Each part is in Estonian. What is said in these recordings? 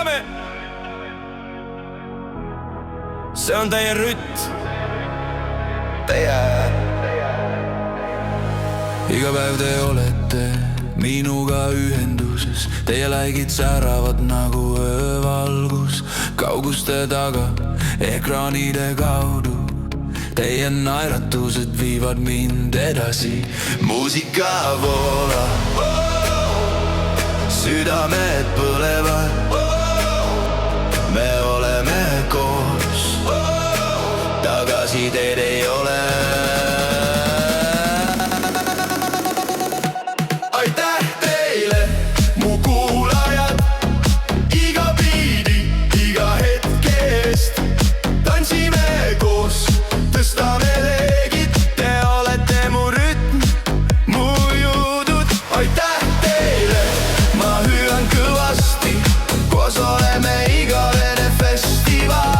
südame. See on teie rütm, teie. Iga päev te olete minuga ühenduses, teie läigid säravad nagu öövalgus kauguste taga ekraanide kaudu. Teie naeratused viivad mind edasi, muusika voolab, südamed põlevad, me oleme koos, tagasiteed ei ole. Aitäh teile, mu kuulajad, iga biidi, iga hetke eest. Tantsime koos, tõstame leegid, te olete mu rütm, mu juudud. Aitäh teile, ma hüüan kõvasti, koos oleme igavene festival.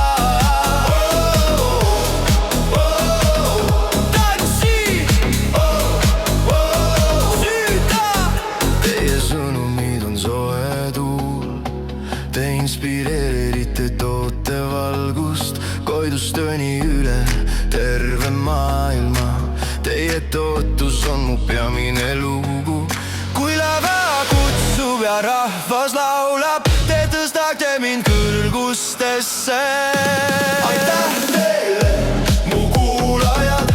Te inspireerite tootevalgust, koidustööni üle terve maailma. Teie tootus on mu peamine lugu. Kui lava kutsub ja rahvas laulab, te tõstate mind kõrgustesse. Aitäh teile, mu kuulajad,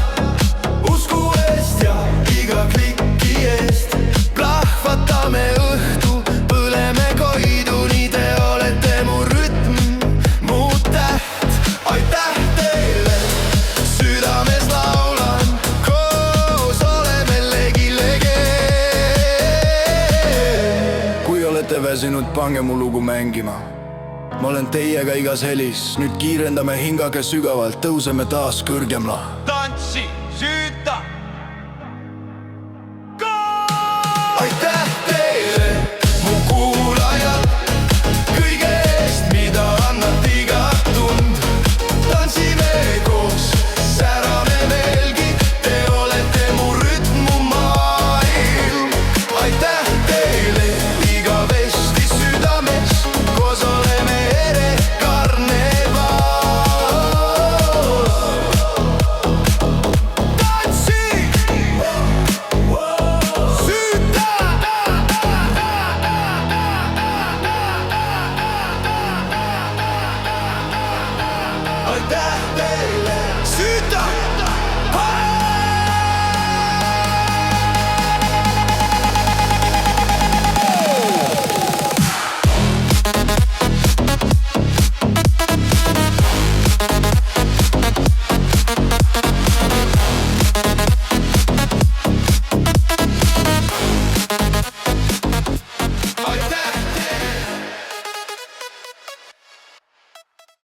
usku eest ja iga kliki eest. Plahvatame õhtu, põleme koiduni, te olete mu rütm, mu täht. Aitäh teile, südames laulan, koos oleme legi-lege. Kui olete väsinud, pange mu lugu mängima. Ma olen teiega igas helis, nüüd kiirendame hingage sügavalt, tõuseme taas kõrgemale.